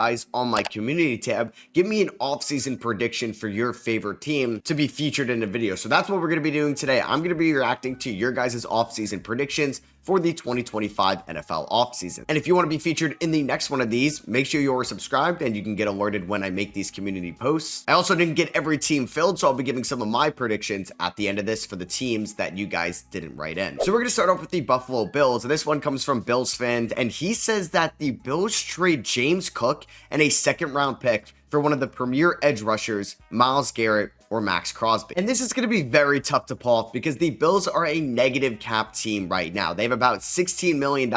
guys on my community tab, give me an off-season prediction for your favorite team to be featured in a video. So that's what we're going to be doing today. I'm going to be reacting to your guys' off-season predictions for the 2025 NFL offseason. And if you want to be featured in the next one of these, make sure you're subscribed and you can get alerted when I make these community posts. I also didn't get every team filled, so I'll be giving some of my predictions at the end of this for the teams that you guys didn't write in. So we're going to start off with the Buffalo Bills, and this one comes from Bills fan, and he says that the Bills trade James Cook and a second-round pick for one of the premier edge rushers, Myles Garrett or Max Crosby. And this is going to be very tough to pull off because the Bills are a negative cap team right now. They have about $16 million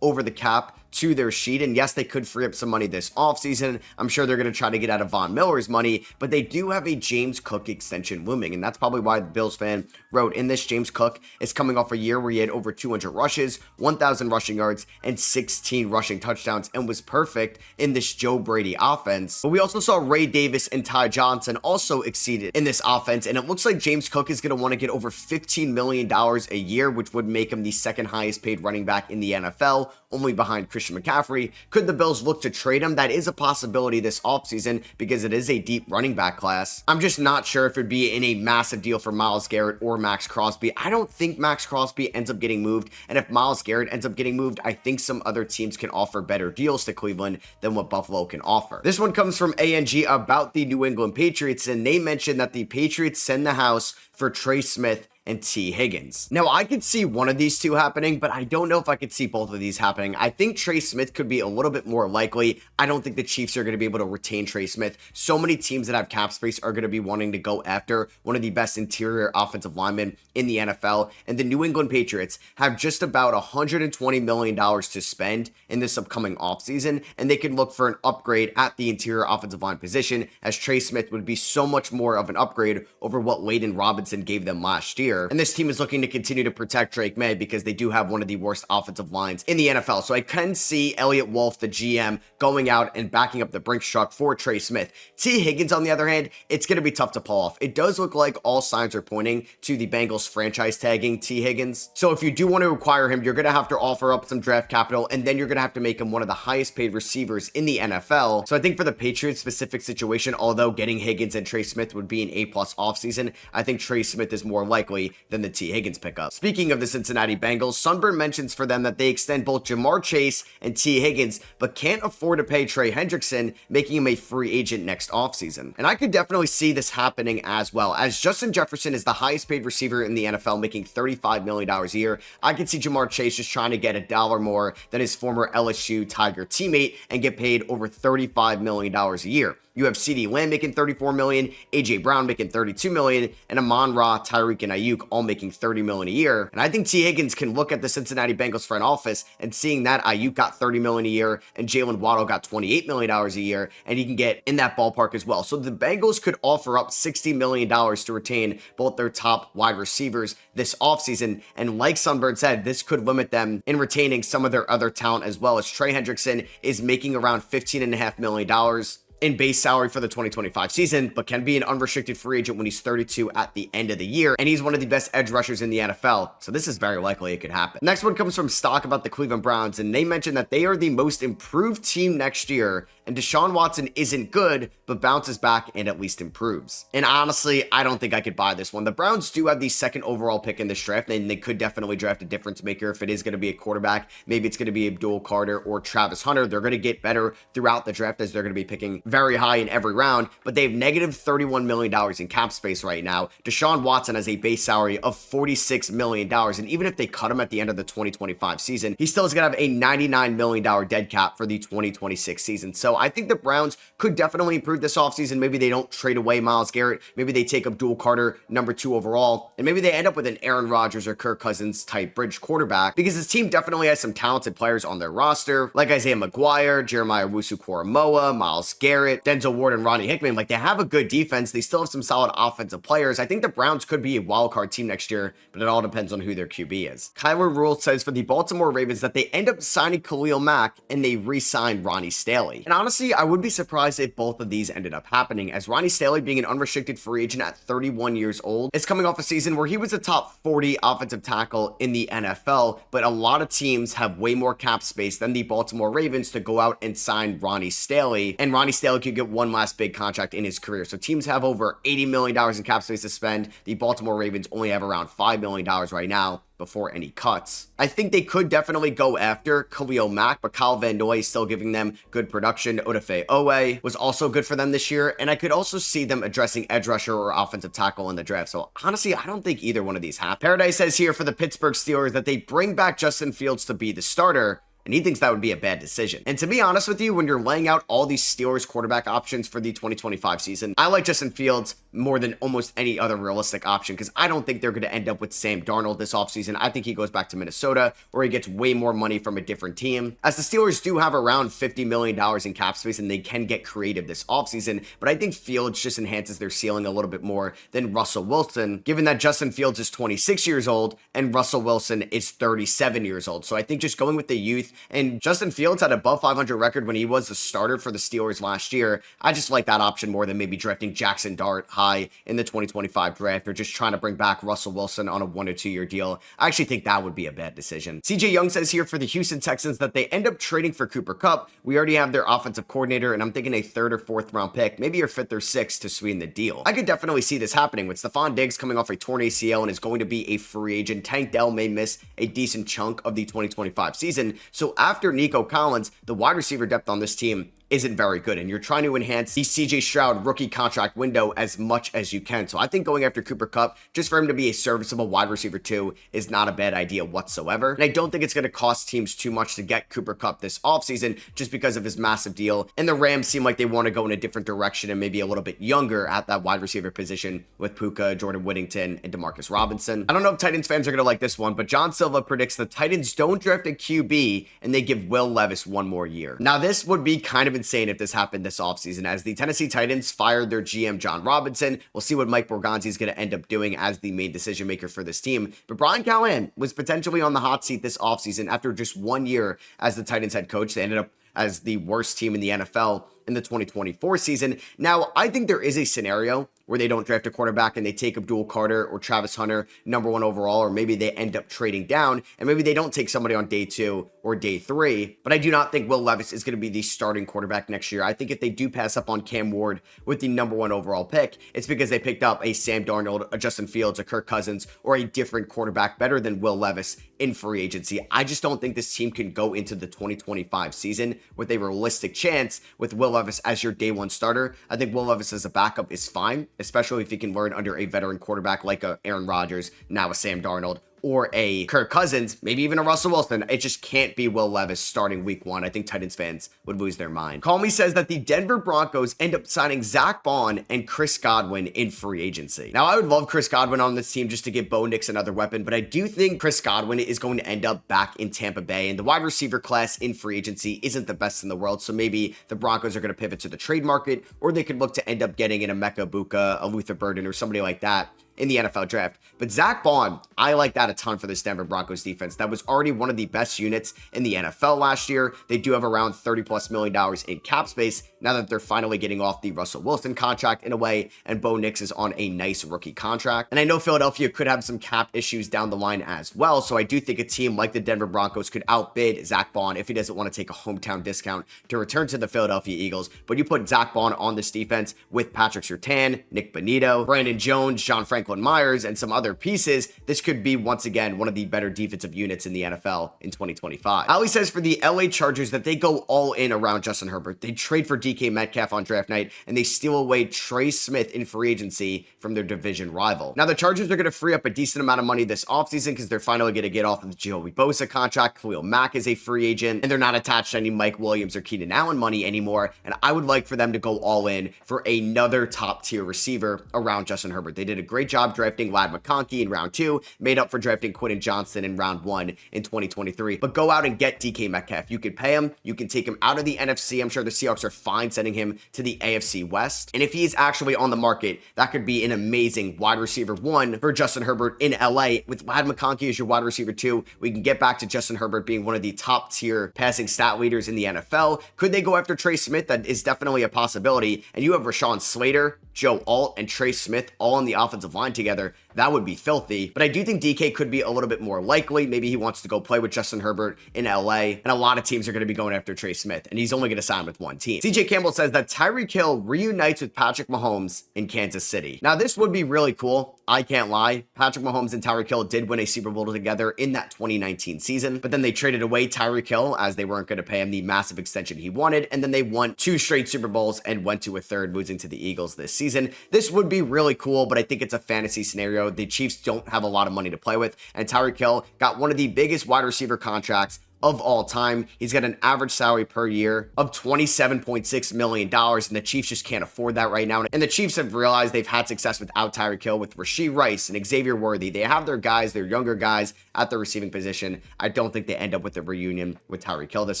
over the cap to their sheet, and yes, they could free up some money this offseason. I'm sure they're going to try to get out of Von Miller's money, but they do have a James Cook extension looming, and that's probably why the Bills fan wrote in this. James Cook is coming off a year where he had over 200 rushes, 1,000 rushing yards, and 16 rushing touchdowns, and was perfect in this Joe Brady offense. But we also saw Ray Davis and Ty Johnson also exceeded in this offense, and it looks like James Cook is going to want to get over $15 million a year, which would make him the second highest paid running back in the NFL, only behind Christian McCaffrey. Could the Bills look to trade him? That is a possibility this offseason because it is a deep running back class. I'm just not sure if it'd be in a massive deal for Myles Garrett or Max Crosby. I don't think Max Crosby ends up getting moved, and if Myles Garrett ends up getting moved, I think some other teams can offer better deals to Cleveland than what Buffalo can offer. This one comes from ANG about the New England Patriots, and they mentioned that the Patriots send the house for Trey Smith and T. Higgins. Now, I could see one of these two happening, but I don't know if I could see both of these happening. I think Trey Smith could be a little bit more likely. I don't think the Chiefs are going to be able to retain Trey Smith. So many teams that have cap space are going to be wanting to go after one of the best interior offensive linemen in the NFL, and the New England Patriots have just about $120 million to spend in this upcoming offseason, and they can look for an upgrade at the interior offensive line position, as Trey Smith would be so much more of an upgrade over what Layden Robinson gave them last year. And this team is looking to continue to protect Drake May because they do have one of the worst offensive lines in the NFL. So I can see Elliott Wolf, the GM, going out and backing up the Brinks truck for Trey Smith. T. Higgins, on the other hand, it's going to be tough to pull off. It does look like all signs are pointing to the Bengals franchise tagging T. Higgins. So if you do want to acquire him, you're going to have to offer up some draft capital, and then you're going to have to make him one of the highest paid receivers in the NFL. So I think for the Patriots specific situation, although getting Higgins and Trey Smith would be an A+ offseason, I think Trey Smith is more likely than the T. Higgins pickup. Speaking of the Cincinnati Bengals, Sunburn mentions for them that they extend both Jamar Chase and T. Higgins, but can't afford to pay Trey Hendrickson, making him a free agent next offseason. And I could definitely see this happening as well, as Justin Jefferson is the highest paid receiver in the NFL, making $35 million a year. I could see Jamar Chase just trying to get $1 more than his former LSU Tiger teammate and get paid over $35 million a year. You have CeeDee Lamb making $34 million, AJ Brown making $32 million, and Amon-Ra, Tyreek, and Ayuk all making $30 million a year. And I think T. Higgins can look at the Cincinnati Bengals front office and seeing that Ayuk got $30 million a year and Jalen Waddle got $28 million a year, and he can get in that ballpark as well. So the Bengals could offer up $60 million to retain both their top wide receivers this offseason. And like Sunbird said, this could limit them in retaining some of their other talent as well, as Trey Hendrickson is making around $15.5 million in base salary for the 2025 season, but can be an unrestricted free agent when he's 32 at the end of the year, and he's one of the best edge rushers in the NFL, so this is very likely it could happen. Next one comes from Stock about the Cleveland Browns, and they mentioned that they are the most improved team next year, and Deshaun Watson isn't good, but bounces back and at least improves. And honestly, I don't think I could buy this one. The Browns do have the second overall pick in this draft, and they could definitely draft a difference maker if it is going to be a quarterback. Maybe it's going to be Abdul Carter or Travis Hunter. They're going to get better throughout the draft as they're going to be picking very high in every round, but they have negative $31 million in cap space right now. Deshaun Watson has a base salary of $46 million, and even if they cut him at the end of the 2025 season, he still is going to have a $99 million dead cap for the 2026 season. So I think the Browns could definitely improve this offseason. Maybe they don't trade away Myles Garrett. Maybe they take Abdul Carter, number 2 overall, and maybe they end up with an Aaron Rodgers or Kirk Cousins type bridge quarterback, because this team definitely has some talented players on their roster, like Isaiah McGuire, Jeremiah Owusu-Koramoah, Myles Garrett, Garrett, Denzel Ward, and Ronnie Hickman. Like, they have a good defense. They still have some solid offensive players. I think the Browns could be a wild card team next year, but it all depends on who their QB is. Kyler Rule says for the Baltimore Ravens that they end up signing Khalil Mack and they re-signed Ronnie Stanley. And honestly, I would be surprised if both of these ended up happening, as Ronnie Stanley, being an unrestricted free agent at 31 years old, is coming off a season where he was a top 40 offensive tackle in the NFL, but a lot of teams have way more cap space than the Baltimore Ravens to go out and sign Ronnie Stanley, and Ronnie Stanley could get one last big contract in his career. So teams have over $80 million in cap space to spend. The Baltimore Ravens only have around $5 million right now before any cuts. I think they could definitely go after Khalil Mack, but Kyle Van Noy is still giving them good production. Odafe Owe was also good for them this year, and I could also see them addressing edge rusher or offensive tackle in the draft. So honestly, I don't think either one of these happen. Paradise says here for the Pittsburgh Steelers that they bring back Justin Fields to be the starter, and he thinks that would be a bad decision. And to be honest with you, when you're laying out all these Steelers quarterback options for the 2025 season, I like Justin Fields more than almost any other realistic option, because I don't think they're going to end up with Sam Darnold this offseason. I think he goes back to Minnesota, where he gets way more money from a different team, as the Steelers do have around $50 million in cap space, and they can get creative this offseason. But I think Fields just enhances their ceiling a little bit more than Russell Wilson, given that Justin Fields is 26 years old and Russell Wilson is 37 years old. So I think just going with the youth, and Justin Fields had an above 500 record when he was the starter for the Steelers last year. I just like that option more than maybe drafting Jackson Dart high in the 2025 draft, or just trying to bring back Russell Wilson on a 1 or 2 year deal. I actually think that would be a bad decision. CJ Young says here for the Houston Texans that they end up trading for Cooper Kupp. We already have their offensive coordinator, and I'm thinking a 3rd or 4th round pick, maybe your 5th or 6th to sweeten the deal. I could definitely see this happening with Stephon Diggs coming off a torn ACL and is going to be a free agent. Tank Dell may miss a decent chunk of the 2025 season. So after Nico Collins, the wide receiver depth on this team isn't very good, and you're trying to enhance the CJ Stroud rookie contract window as much as you can. So I think going after Cooper Kupp, just for him to be a serviceable wide receiver too, is not a bad idea whatsoever. And I don't think it's going to cost teams too much to get Cooper Kupp this offseason, just because of his massive deal. And the Rams seem like they want to go in a different direction and maybe a little bit younger at that wide receiver position with Puka, Jordan Whittington, and Demarcus Robinson. I don't know if Titans fans are going to like this one, but John Silva predicts the Titans don't draft a QB and they give Will Levis one more year. Now, this would be kind of insane if this happened this offseason, as the Tennessee Titans fired their GM John Robinson. We'll see what Mike Borgonzi is going to end up doing as the main decision maker for this team. But Brian Callahan was potentially on the hot seat this offseason after just 1 year as the Titans head coach. They ended up as the worst team in the NFL in the 2024 season. Now, I think there is a scenario where they don't draft a quarterback and they take Abdul Carter or Travis Hunter #1 overall, or maybe they end up trading down and maybe they don't take somebody on day 2 or day 3. But I do not think Will Levis is going to be the starting quarterback next year. I think if they do pass up on Cam Ward with the #1 overall pick, it's because they picked up a Sam Darnold, a Justin Fields, a Kirk Cousins, or a different quarterback better than Will Levis in free agency. I just don't think this team can go into the 2025 season with a realistic chance with Will Levis as your day 1 starter. I think Will Levis as a backup is fine, especially if he can learn under a veteran quarterback like a Aaron Rodgers, now a Sam Darnold, or a Kirk Cousins, maybe even a Russell Wilson. It just can't be Will Levis starting week 1. I think Titans fans would lose their mind. Call Me says that the Denver Broncos end up signing Zach Bond and Chris Godwin in free agency. Now, I would love Chris Godwin on this team just to give Bo Nix another weapon, but I do think Chris Godwin is going to end up back in Tampa Bay, and the wide receiver class in free agency isn't the best in the world, so maybe the Broncos are going to pivot to the trade market, or they could look to end up getting in a Mecca Buka, a Luther Burden, or somebody like that in the NFL draft. But Zach Bond, I like that a ton for this Denver Broncos defense. That was already one of the best units in the NFL last year. They do have around $30+ million in cap space now that they're finally getting off the Russell Wilson contract in a way, and Bo Nix is on a nice rookie contract. And I know Philadelphia could have some cap issues down the line as well, so I do think a team like the Denver Broncos could outbid Zach Bond if he doesn't want to take a hometown discount to return to the Philadelphia Eagles. But you put Zach Bond on this defense with Patrick Surtain, Nick Bonito, Brandon Jones, John Franklin Myers, and some other pieces, this could be once again one of the better defensive units in the NFL in 2025. Ali says for the LA Chargers that they go all in around Justin Herbert. They trade for DK Metcalf on draft night, and they steal away Trey Smith in free agency from their division rival. Now, the Chargers are going to free up a decent amount of money this offseason because they're finally going to get off of the Joey Bosa contract. Khalil Mack is a free agent, and they're not attached to any Mike Williams or Keenan Allen money anymore, and I would like for them to go all in for another top-tier receiver around Justin Herbert. They did a great job job drafting Ladd McConkey in round 2, made up for drafting Quentin Johnston in round 1 in 2023. But go out and get DK Metcalf. You could pay him, you can take him out of the NFC. I'm sure the Seahawks are fine sending him to the AFC West. And if he's actually on the market, that could be an amazing wide receiver 1 for Justin Herbert in LA. With Ladd McConkey as your wide receiver 2, we can get back to Justin Herbert being one of the top tier passing stat leaders in the NFL. Could they go after Trey Smith? That is definitely a possibility. And you have Rashawn Slater, Joe Alt, and Trey Smith all on the offensive line together. That would be filthy. But I do think DK could be a little bit more likely. Maybe he wants to go play with Justin Herbert in LA. And a lot of teams are going to be going after Trey Smith. And he's only going to sign with one team. CJ Campbell says that Tyreek Hill reunites with Patrick Mahomes in Kansas City. Now, this would be really cool. I can't lie. Patrick Mahomes and Tyreek Hill did win a Super Bowl together in that 2019 season. But then they traded away Tyreek Hill as they weren't going to pay him the massive extension he wanted. And then they won 2 straight Super Bowls and went to a third, losing to the Eagles this season. This would be really cool, but I think it's a fantasy scenario. The Chiefs don't have a lot of money to play with, and Tyreek Hill got one of the biggest wide receiver contracts of all time. He's got an average salary per year of $27.6 million, and the Chiefs just can't afford that right now. And the Chiefs have realized they've had success without Tyreek Hill with Rashee Rice and Xavier Worthy. They have their guys, their younger guys at the receiving position. I don't think they end up with a reunion with Tyreek Hill this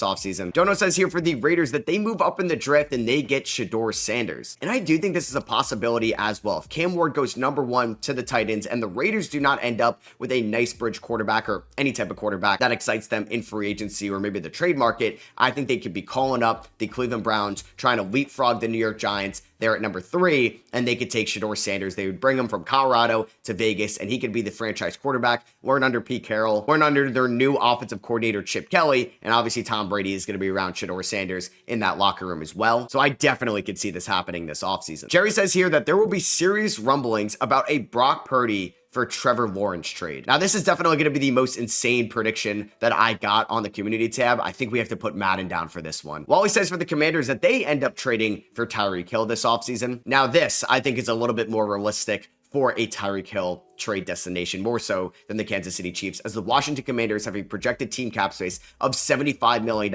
offseason. Dono says here for the Raiders that they move up in the draft and they get Shedeur Sanders. And I do think this is a possibility as well. If Cam Ward goes number 1 to the Titans and the Raiders do not end up with a nice bridge quarterback or any type of quarterback that excites them in free agency or maybe the trade market, I think they could be calling up the Cleveland Browns, trying to leapfrog the New York Giants. They're at number 3, and they could take Shedeur Sanders. They would bring him from Colorado to Vegas, and he could be the franchise quarterback, learn under Pete Carroll, learn under their new offensive coordinator, Chip Kelly, and obviously Tom Brady is going to be around Shedeur Sanders in that locker room as well. So I definitely could see this happening this offseason. Jerry says here that there will be serious rumblings about a Brock Purdy for Trevor Lawrence trade. Now, this is definitely going to be the most insane prediction that I got on the community tab. I think we have to put Madden down for this one. Wally says for the Commanders that they end up trading for Tyreek Hill this offseason. Now, this I think is a little bit more realistic for a Tyreek Hill trade destination, more so than the Kansas City Chiefs, as the Washington Commanders have a projected team cap space of $75 million,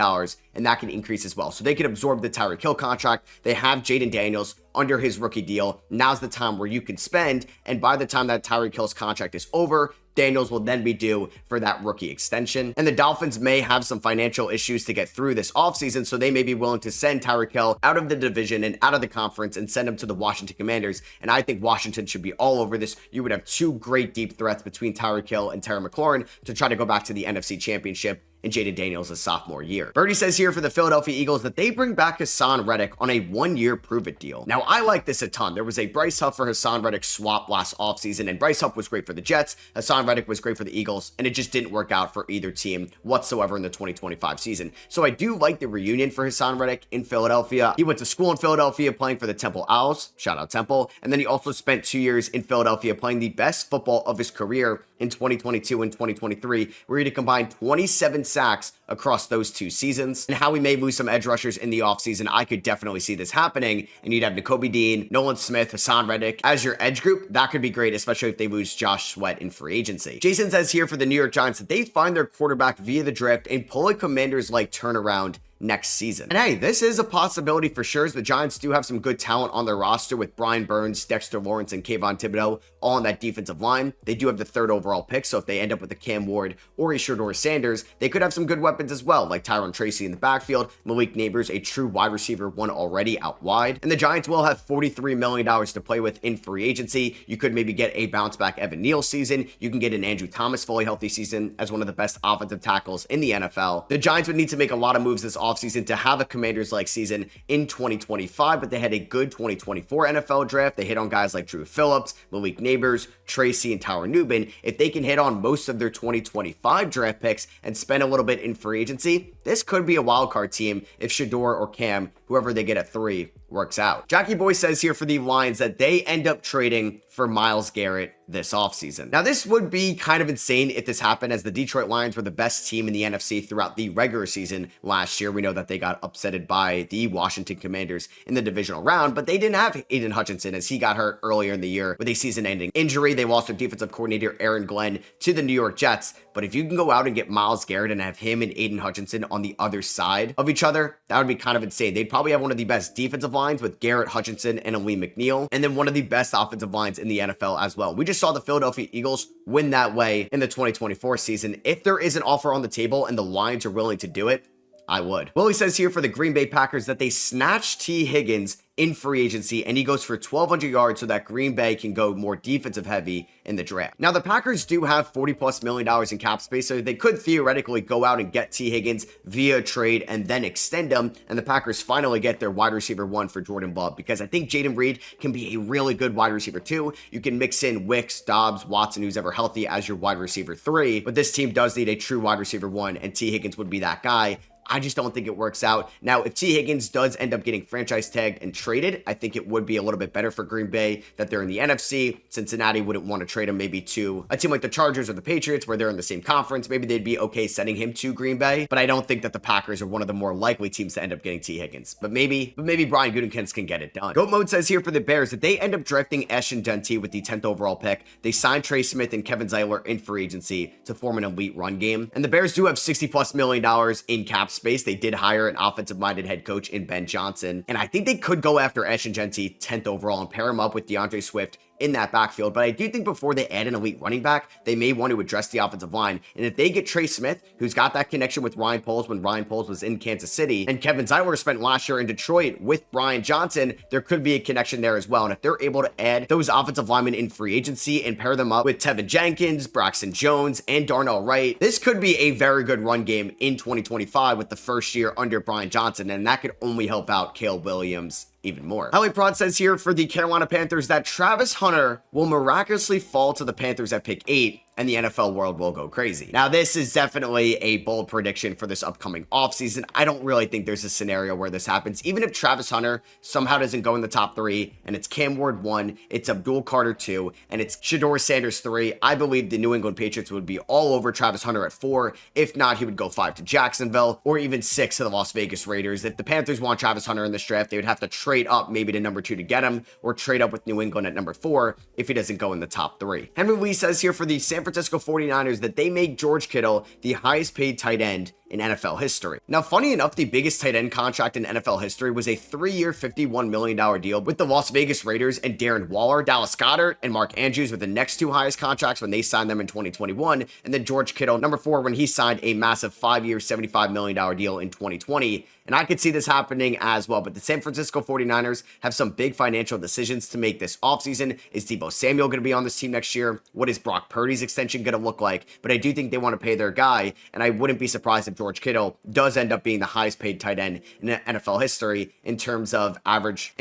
and that can increase as well. So they could absorb the Tyreek Hill contract. They have Jaden Daniels under his rookie deal. Now's the time where you can spend, and by the time that Tyreek Hill's contract is over, Daniels will then be due for that rookie extension. And the Dolphins may have some financial issues to get through this offseason, so they may be willing to send Tyreek Hill out of the division and out of the conference and send him to the Washington Commanders. And I think Washington should be all over this. You would have 2 great deep threats between Tyreek Hill and Terry McLaurin to try to go back to the NFC Championship in Jaden Daniels' sophomore year. Birdie says here for the Philadelphia Eagles that they bring back Hassan Reddick on a 1-year prove-it deal. Now, I like this a ton. There was a Bryce Huff for Hassan Reddick swap last offseason, and Bryce Huff was great for the Jets. Hassan Reddick was great for the Eagles, and it just didn't work out for either team whatsoever in the 2025 season. So I do like the reunion for Hassan Reddick in Philadelphia. He went to school in Philadelphia playing for the Temple Owls. Shout out Temple. And then he also spent 2 years in Philadelphia playing the best football of his career in 2022 and 2023, where he combined 27 sacks across those 2 seasons. And how we may lose some edge rushers in the offseason, I could definitely see this happening. And you'd have Nakobe Dean, Nolan Smith, Hassan Reddick as your edge group. That could be great, especially if they lose Josh Sweat in free agency. Jason says here for the New York Giants that they find their quarterback via the draft and pull a Commanders-like turnaround next season. And hey, this is a possibility for sure, as the Giants do have some good talent on their roster with Brian Burns, Dexter Lawrence, and Kayvon Thibodeau all on that defensive line. They do have the 3rd overall pick, so if they end up with a Cam Ward or a Shedeur Sanders, they could have some good weapons as well, like Tyron Tracy in the backfield, Malik Neighbors, a true wide receiver 1 already out wide. And the Giants will have $43 million to play with in free agency. You could maybe get a bounce back Evan Neal season. You can get an Andrew Thomas fully healthy season as one of the best offensive tackles in the NFL. The Giants would need to make a lot of moves this offseason to have a Commanders-like season in 2025, but they had a good 2024 NFL draft. They hit on guys like Drew Phillips, Malik Neighbors, Tracy, and Tower Newbin. If they can hit on most of their 2025 draft picks and spend a little bit in free agency, this could be a wildcard team if Shedeur or Cam, whoever they get at 3, works out. Jackie Boy says here for the Lions that they end up trading for Myles Garrett this offseason. Now, this would be kind of insane if this happened, as the Detroit Lions were the best team in the NFC throughout the regular season last year. We know that they got upsetted by the Washington Commanders in the divisional round, but they didn't have Aiden Hutchinson as he got hurt earlier in the year with a season-ending injury. They lost their defensive coordinator, Aaron Glenn, to the New York Jets. But if you can go out and get Myles Garrett and have him and Aiden Hutchinson on on the other side of each other, that would be kind of insane. They'd probably have one of the best defensive lines with Garrett Hutchinson and Ali McNeil, and then one of the best offensive lines in the NFL as well. We just saw the Philadelphia Eagles win that way in the 2024 season. If there is an offer on the table and the Lions are willing to do it, I would. Willie says here for the Green Bay Packers that they snatched T. Higgins in free agency, and he goes for 1,200 yards so that Green Bay can go more defensive heavy in the draft. Now, the Packers do have $40+ million in cap space, so they could theoretically go out and get T. Higgins via trade and then extend him, and the Packers finally get their wide receiver 1 for Jordan Love, because I think Jaden Reed can be a really good wide receiver 2. You can mix in Wicks, Dobbs, Watson, who's ever healthy, as your wide receiver 3, but this team does need a true wide receiver 1, and T. Higgins would be that guy. I just don't think it works out. Now, if T. Higgins does end up getting franchise tagged and traded, I think it would be a little bit better for Green Bay that they're in the NFC. Cincinnati wouldn't want to trade him maybe to a team like the Chargers or the Patriots where they're in the same conference. Maybe they'd be okay sending him to Green Bay, but I don't think that the Packers are one of the more likely teams to end up getting T. Higgins. But maybe Brian Gutekunst can get it done. Goat Mode says here for the Bears that they end up drafting Ashton Dente with the 10th overall pick. They signed Trey Smith and Kevin Zeiler in free agency to form an elite run game. And the Bears do have $60+ million in cap space. They did hire an offensive-minded head coach in Ben Johnson, and I think they could go after Ashton Dente 10th overall and pair him up with DeAndre Swift in that backfield. But I do think before they add an elite running back, they may want to address the offensive line. And if they get Trey Smith, who's got that connection with Ryan Poles when Ryan Poles was in Kansas City, and Kevin Zeiler spent last year in Detroit with Brian Johnson, there could be a connection there as well. And if they're able to add those offensive linemen in free agency and pair them up with Tevin Jenkins, Braxton Jones, and Darnell Wright, this could be a very good run game in 2025 with the first year under Brian Johnson. And that could only help out Caleb Williams even more. Howie Prod says here for the Carolina Panthers that Travis Hunter will miraculously fall to the Panthers at pick 8 and the NFL world will go crazy. Now, this is definitely a bold prediction for this upcoming offseason. I don't really think there's a scenario where this happens. Even if Travis Hunter somehow doesn't go in the top 3 and it's Cam Ward 1, it's Abdul Carter 2, and it's Shedeur Sanders 3, I believe the New England Patriots would be all over Travis Hunter at 4. If not, he would go 5 to Jacksonville or even 6 to the Las Vegas Raiders. If the Panthers want Travis Hunter in this draft, they would have to trade up maybe to number 2 to get him, or trade up with New England at number 4 if he doesn't go in the top 3. Henry Lee says here for the San Francisco 49ers that they make George Kittle the highest paid tight end in NFL history. Now, funny enough, the biggest tight end contract in NFL history was a 3-year, $51 million deal with the Las Vegas Raiders and Darren Waller. Dallas Goedert and Mark Andrews were the next 2 highest contracts when they signed them in 2021, and then George Kittle, number 4, when he signed a massive 5-year, $75 million deal in 2020. And I could see this happening as well, but the San Francisco 49ers have some big financial decisions to make this offseason. Is Deebo Samuel going to be on this team next year? What is Brock Purdy's extension going to look like? But I do think they want to pay their guy, and I wouldn't be surprised if George Kittle does end up being the highest paid tight end in NFL history in terms of average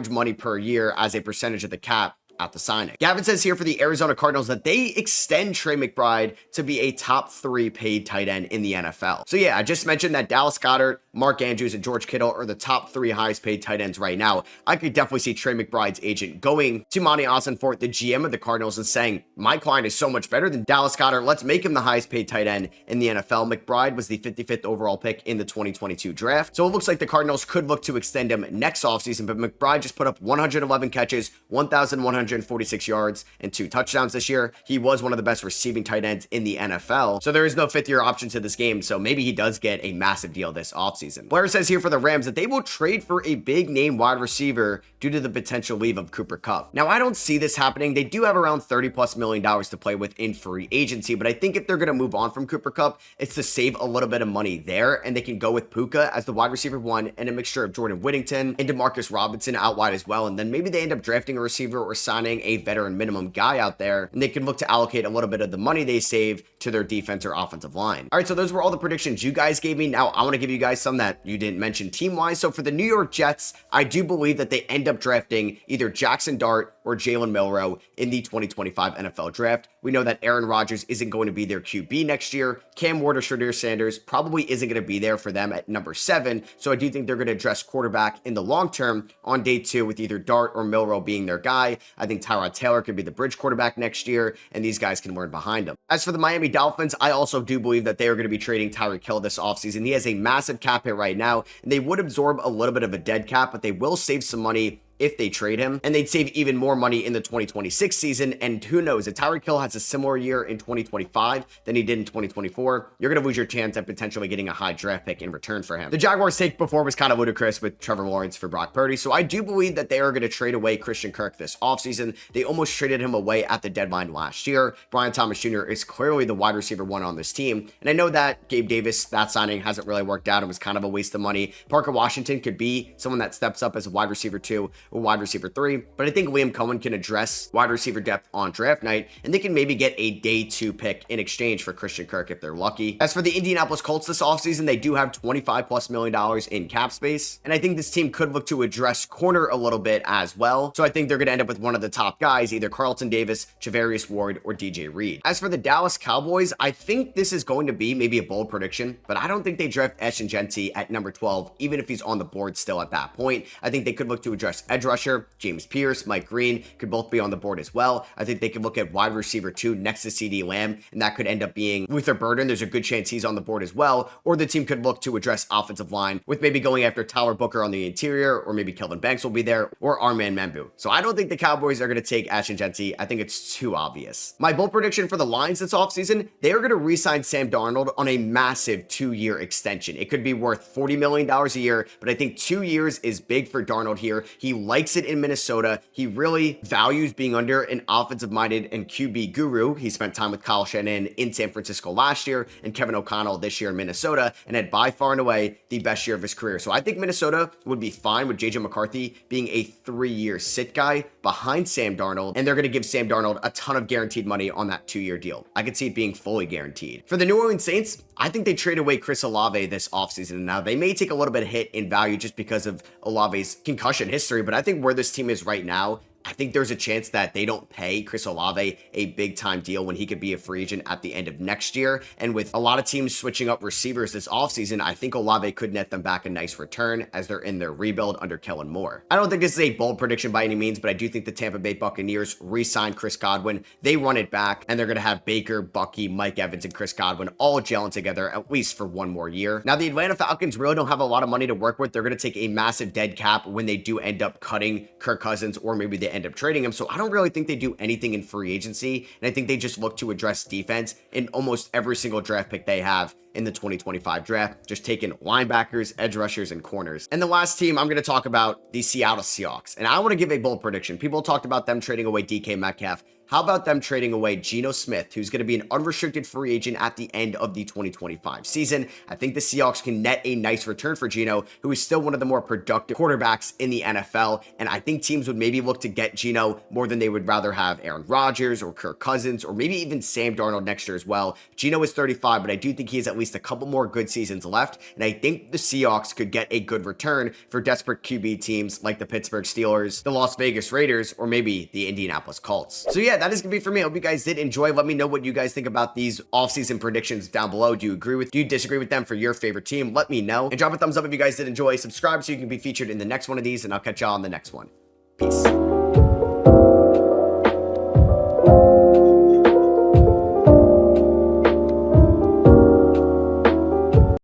money per year as a percentage of the cap at the signing. Gavin says here for the Arizona Cardinals that they extend Trey McBride to be a top 3 paid tight end in the NFL. So yeah, I just mentioned that Dallas Goedert, Mark Andrews, and George Kittle are the top 3 highest paid tight ends right now. I could definitely see Trey McBride's agent going to Monty Ossenfort, the GM of the Cardinals, and saying, my client is so much better than Dallas Goedert. Let's make him the highest paid tight end in the NFL. McBride was the 55th overall pick in the 2022 draft. So it looks like the Cardinals could look to extend him next offseason, but McBride just put up 111 catches, 1,146 yards, and 2 touchdowns this year. He was one of the best receiving tight ends in the NFL. So there is no 5th-year option to this game. So maybe he does get a massive deal this offseason. Blair says here for the Rams that they will trade for a big name wide receiver due to the potential leave of Cooper Kupp. Now, I don't see this happening. They do have around $30+ million to play with in free agency, but I think if they're going to move on from Cooper Kupp, it's to save a little bit of money there, and they can go with Puka as the wide receiver 1 and a mixture of Jordan Whittington and Demarcus Robinson out wide as well, and then maybe they end up drafting a receiver or signing a veteran minimum guy out there, and they can look to allocate a little bit of the money they save to their defense or offensive line. All right, so those were all the predictions you guys gave me. Now, I want to give you guys some that you didn't mention team-wise. So for the New York Jets, I do believe that they end up drafting either Jackson Dart or Jalen Milroe in the 2025 NFL Draft. We know that Aaron Rodgers isn't going to be their QB next year. Cam Ward or Shedeur Sanders probably isn't going to be there for them at number 7. So I do think they're going to address quarterback in the long term on day 2 with either Dart or Milroe being their guy. I think Tyrod Taylor could be the bridge quarterback next year, and these guys can learn behind him. As for the Miami Dolphins, I also do believe that they are going to be trading Tyreek Hill this offseason. He has a massive cap hit right now, and they would absorb a little bit of a dead cap, but they will save some money if they trade him, and they'd save even more money in the 2026 season. And who knows, if Tyreek Hill has a similar year in 2025 than he did in 2024, you're going to lose your chance at potentially getting a high draft pick in return for him. The Jaguars' take before was kind of ludicrous with Trevor Lawrence for Brock Purdy, so I do believe that they are going to trade away Christian Kirk this offseason. They almost traded him away at the deadline last year. Brian Thomas Jr. is clearly the wide receiver one on this team, and I know that Gabe Davis, that signing hasn't really worked out. It was kind of a waste of money. Parker Washington could be someone that steps up as a wide receiver 2 or wide receiver 3, but I think Liam Cohen can address wide receiver depth on draft night, and they can maybe get a day 2 pick in exchange for Christian Kirk if they're lucky. As for the Indianapolis Colts this offseason, they do have $25+ million in cap space, and I think this team could look to address corner a little bit as well. So I think they're going to end up with one of the top guys, either Carlton Davis, Javarius Ward, or DJ Reed. As for the Dallas Cowboys, I think this is going to be maybe a bold prediction, but I don't think they draft Ashton Jeanty at number 12, even if he's on the board still at that point. I think they could look to address edge rusher. James Pierce, Mike Green could both be on the board as well. I think they could look at wide receiver 2 next to CeeDee Lamb, and that could end up being Luther Burden. There's a good chance he's on the board as well. Or the team could look to address offensive line with maybe going after Tyler Booker on the interior, or maybe Kelvin Banks will be there, or Armand Membu. So I don't think the Cowboys are going to take Ashton Jeanty. I think it's too obvious. My bold prediction for the Lions this offseason, they are going to re-sign Sam Darnold on a massive 2-year extension. It could be worth $40 million a year, but I think 2 years is big for Darnold here. He likes it in Minnesota. He really values being under an offensive-minded and QB guru. He spent time with Kyle Shanahan in San Francisco last year and Kevin O'Connell this year in Minnesota, and had by far and away the best year of his career. So I think Minnesota would be fine with JJ McCarthy being a 3-year sit guy behind Sam Darnold, and they're going to give Sam Darnold a ton of guaranteed money on that 2-year deal. I could see it being fully guaranteed. For the New Orleans Saints, I think they trade away Chris Olave this offseason. Now, they may take a little bit of hit in value just because of Olave's concussion history, but I think where this team is right now, I think there's a chance that they don't pay Chris Olave a big time deal when he could be a free agent at the end of next year. And with a lot of teams switching up receivers this offseason, I think Olave could net them back a nice return as they're in their rebuild under Kellen Moore. I don't think this is a bold prediction by any means, but I do think the Tampa Bay Buccaneers re-sign Chris Godwin. They run it back, and they're going to have Baker, Bucky, Mike Evans, and Chris Godwin all gelling together at least for one more year. Now, the Atlanta Falcons really don't have a lot of money to work with. They're going to take a massive dead cap when they do end up cutting Kirk Cousins, or maybe they end up trading him. So I don't really think they do anything in free agency, and I think they just look to address defense in almost every single draft pick they have in the 2025 draft, just taking linebackers, edge rushers, and corners. And the last team I'm going to talk about, the Seattle Seahawks. And I want to give a bold prediction. People talked about them trading away DK Metcalf. How about them trading away Geno Smith, who's going to be an unrestricted free agent at the end of the 2025 season? I think the Seahawks can net a nice return for Geno, who is still one of the more productive quarterbacks in the NFL. And I think teams would maybe look to get Geno more than they would rather have Aaron Rodgers or Kirk Cousins, or maybe even Sam Darnold next year as well. Geno is 35, but I do think he has at least a couple more good seasons left. And I think the Seahawks could get a good return for desperate QB teams like the Pittsburgh Steelers, the Las Vegas Raiders, or maybe the Indianapolis Colts. So yeah, that is going to be for me. I hope you guys did enjoy. Let me know what you guys think about these offseason predictions down below. Do you disagree with them for your favorite team? Let me know. And drop a thumbs up if you guys did enjoy. Subscribe so you can be featured in the next one of these, and I'll catch y'all on the next one. Peace.